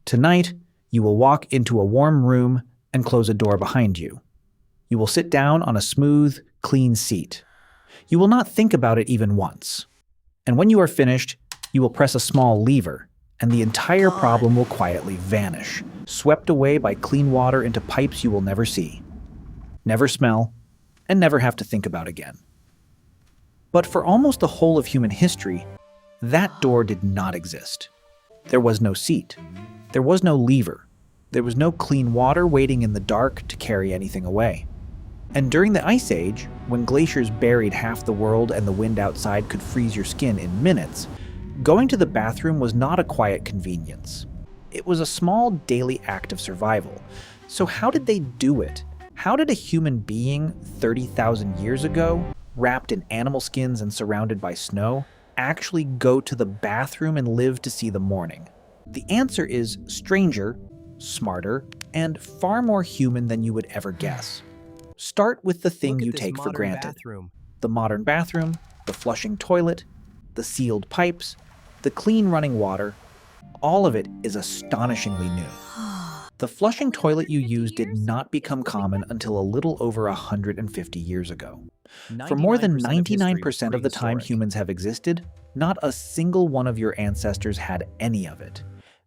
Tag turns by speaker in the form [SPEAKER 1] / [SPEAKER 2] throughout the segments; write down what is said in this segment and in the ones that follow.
[SPEAKER 1] Tonight, you will walk into a warm room and close a door behind you. You will sit down on a smooth, clean seat. You will not think about it even once. And when you are finished, you will press a small lever, and the entire problem will quietly vanish, swept away by clean water into pipes you will never see, never smell, and never have to think about again. But for almost the whole of human history, that door did not exist. There was no seat. There was no lever. There was no clean water waiting in the dark to carry anything away. And during the Ice Age, when glaciers buried half the world and the wind outside could freeze your skin in minutes, going to the bathroom was not a quiet convenience. It was a small daily act of survival. So how did they do it? How did a human being 30,000 years ago, wrapped in animal skins and surrounded by snow, actually go to the bathroom and live to see the morning? The answer is stranger, smarter, and far more human than you would ever guess. Start with the thing you take for granted. The modern bathroom, the flushing toilet, the sealed pipes, the clean running water, all of it is astonishingly new. The flushing toilet you use did not become common until a little over 150 years ago. For more than 99% of the time humans have existed, not a single one of your ancestors had any of it.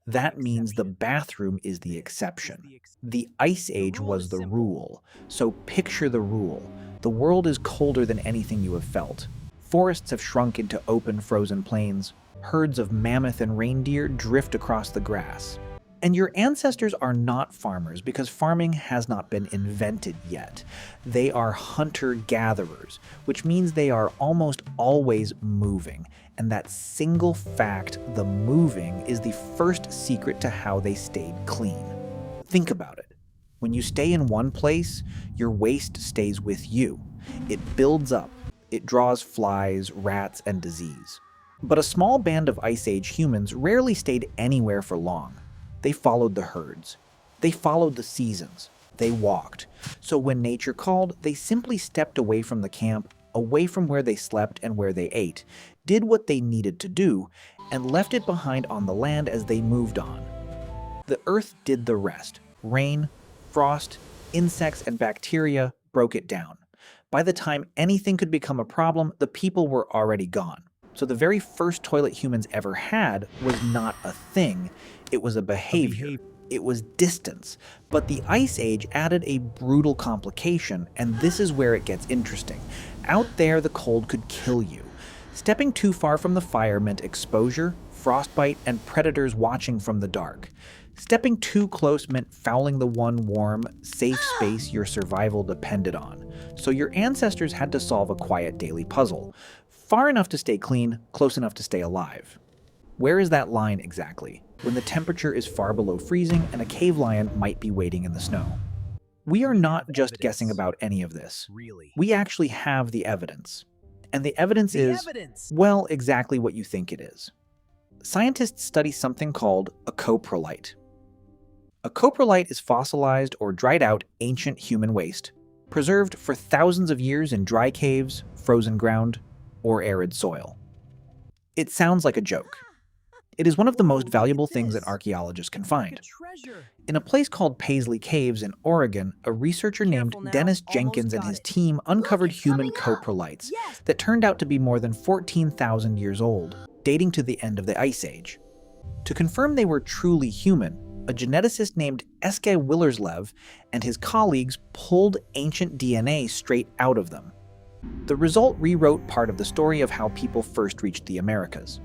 [SPEAKER 1] That means the bathroom is the exception. The Ice Age was the rule. So picture the rule. The world is colder than anything you have felt. Forests have shrunk into open, frozen plains. Herds of mammoth and reindeer drift across the grass. And your ancestors are not farmers because farming has not been invented yet. They are hunter-gatherers, which means they are almost always moving. And that single fact, the moving, is the first secret to how they stayed clean. Think about it. When you stay in one place, your waste stays with you. It builds up. It draws flies, rats, and disease. But a small band of Ice Age humans rarely stayed anywhere for long. They followed the herds. They followed the seasons. They walked. So when nature called, they simply stepped away from the camp, away from where they slept and where they ate, did what they needed to do, and left it behind on the land as they moved on. The earth did the rest. Rain, frost, insects, and bacteria broke it down. By the time anything could become a problem, the people were already gone. So the very first toilet humans ever had was not a thing, it was a behavior. It was distance. But the Ice Age added a brutal complication, and this is where it gets interesting. Out there, the cold could kill you. Stepping too far from the fire meant exposure, frostbite, and predators watching from the dark. Stepping too close meant fouling the one warm, safe space your survival depended on. So your ancestors had to solve a quiet daily puzzle. Far enough to stay clean, close enough to stay alive. Where is that line exactly, when the temperature is far below freezing and a cave lion might be waiting in the snow? We are not just guessing about any of this. We actually have the evidence. And the evidence is, well, exactly what you think it is. Scientists study something called a coprolite. A coprolite is fossilized or dried out ancient human waste, preserved for thousands of years in dry caves, frozen ground, or arid soil. It sounds like a joke. It is one of the most valuable things that archaeologists can find. In a place called Paisley Caves in Oregon, a researcher named Dennis Jenkins and his team uncovered human coprolites that turned out to be more than 14,000 years old, dating to the end of the Ice Age. To confirm they were truly human, a geneticist named Eske Willerslev and his colleagues pulled ancient DNA straight out of them. The result rewrote part of the story of how people first reached the Americas.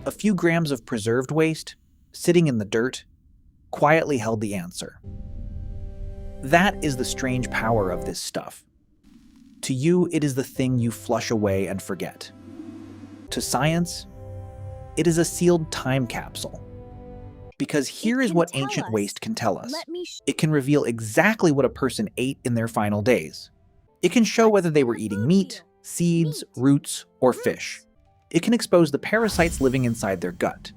[SPEAKER 1] A few grams of preserved waste, sitting in the dirt, quietly held the answer. That is the strange power of this stuff. To you, it is the thing you flush away and forget. To science, it is a sealed time capsule. Because here is what ancient waste can tell us. It can reveal exactly what a person ate in their final days. It can show whether they were eating meat, seeds, roots, or fish. It can expose the parasites living inside their gut.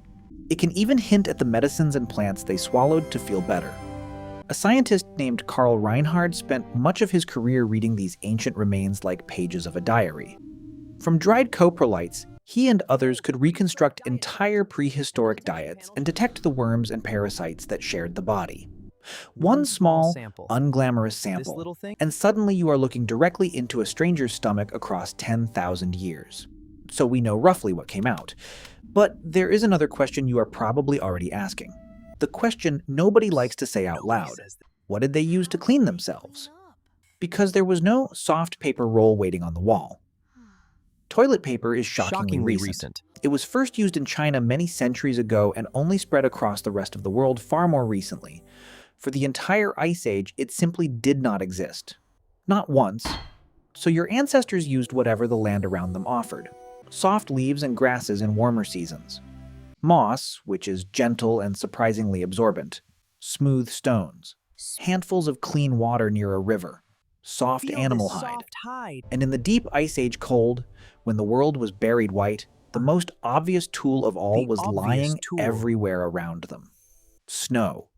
[SPEAKER 1] It can even hint at the medicines and plants they swallowed to feel better. A scientist named Carl Reinhard spent much of his career reading these ancient remains like pages of a diary. From dried coprolites, He and others could reconstruct entire prehistoric diets and detect the worms and parasites that shared the body. One small, unglamorous sample, and suddenly you are looking directly into a stranger's stomach across 10,000 years. So we know roughly what came out. But there is another question you are probably already asking. The question nobody likes to say out loud. What did they use to clean themselves? Because there was no soft paper roll waiting on the wall. Toilet paper is shockingly recent. It was first used in China many centuries ago and only spread across the rest of the world far more recently. For the entire Ice Age, it simply did not exist. Not once. So your ancestors used whatever the land around them offered. Soft leaves and grasses in warmer seasons. Moss, which is gentle and surprisingly absorbent. Smooth stones. Handfuls of clean water near a river. Soft animal hide. And in the deep Ice Age cold, when the world was buried white, the most obvious tool of all was lying everywhere around them. Snow.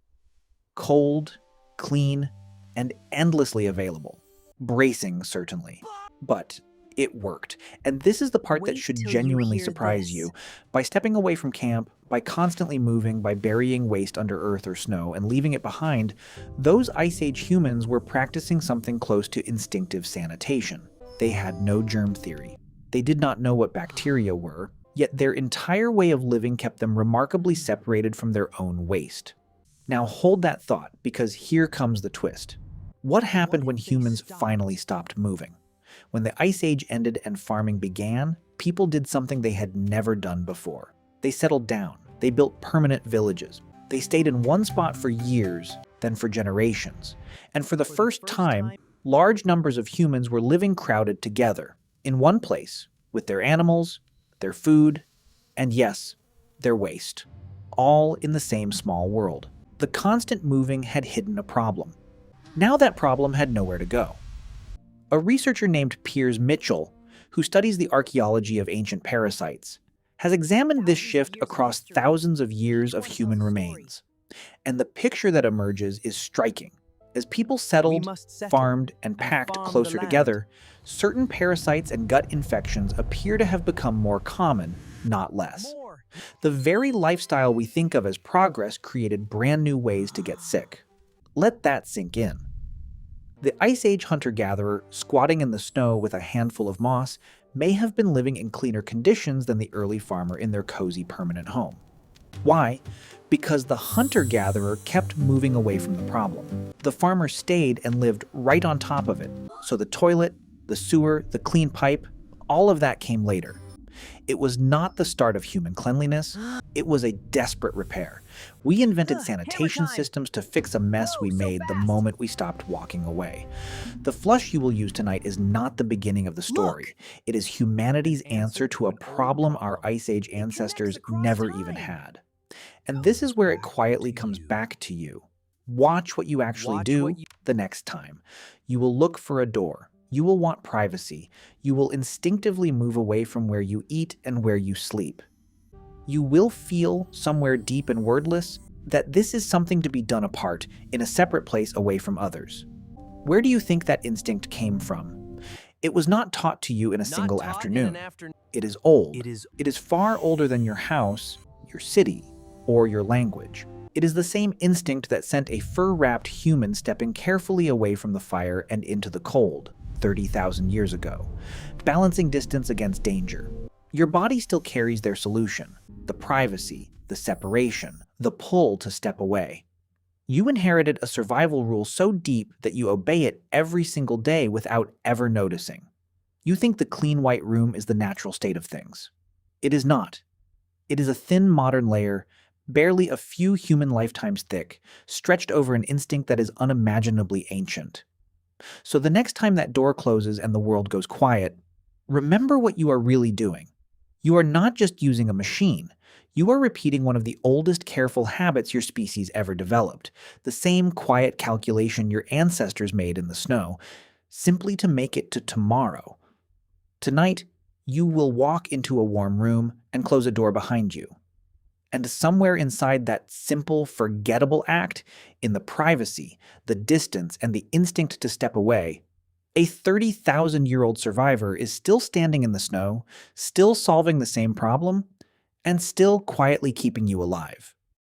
[SPEAKER 1] Cold, clean, and endlessly available. Bracing, certainly. But it worked. And this is the part that should genuinely surprise you. By stepping away from camp, by constantly moving, by burying waste under earth or snow and leaving it behind, those Ice Age humans were practicing something close to instinctive sanitation. They had no germ theory. They did not know what bacteria were, yet their entire way of living kept them remarkably separated from their own waste. Now hold that thought, because here comes the twist. What happened when humans finally stopped moving? When the Ice Age ended and farming began, people did something they had never done before. They settled down. They built permanent villages. They stayed in one spot for years, then for generations. And for the first time, large numbers of humans were living crowded together, in one place, with their animals, their food, and yes, their waste. All in the same small world. The constant moving had hidden a problem. Now that problem had nowhere to go. A researcher named Piers Mitchell, who studies the archaeology of ancient parasites, has examined this shift across thousands of years of human remains. And the picture that emerges is striking. As people settled, farmed, and packed closer together, certain parasites and gut infections appear to have become more common, not less. The very lifestyle we think of as progress created brand new ways to get sick. Let that sink in. The Ice Age hunter-gatherer, squatting in the snow with a handful of moss, may have been living in cleaner conditions than the early farmer in their cozy permanent home. Why? Because the hunter-gatherer kept moving away from the problem. The farmer stayed and lived right on top of it, so the toilet, the sewer, the clean pipe, all of that came later. It was not the start of human cleanliness, it was a desperate repair. We invented sanitation systems to fix a mess we made the moment we stopped walking away. The flush you will use tonight is not the beginning of the story. It is humanity's answer to a problem our Ice Age ancestors never even had. And this is where it quietly comes back to you. Watch what you actually do the next time. You will look for a door. You will want privacy. You will instinctively move away from where you eat and where you sleep. You will feel, somewhere deep and wordless, that this is something to be done apart, in a separate place away from others. Where do you think that instinct came from? It was not taught to you in a single afternoon. It is old. It is far older than your house, your city, or your language. It is the same instinct that sent a fur-wrapped human stepping carefully away from the fire and into the cold 30,000 years ago, balancing distance against danger. Your body still carries their solution, the privacy, the separation, the pull to step away. You inherited a survival rule so deep that you obey it every single day without ever noticing. You think the clean white room is the natural state of things. It is not. It is a thin modern layer, barely a few human lifetimes thick, stretched over an instinct that is unimaginably ancient. So the next time that door closes and the world goes quiet, remember what you are really doing. You are not just using a machine. You are repeating one of the oldest careful habits your species ever developed, the same quiet calculation your ancestors made in the snow, simply to make it to tomorrow. Tonight, you will walk into a warm room and close a door behind you. And somewhere inside that simple, forgettable act, in the privacy, the distance, and the instinct to step away, A 30,000-year-old survivor is still standing in the snow, still solving the same problem, and still quietly keeping you alive.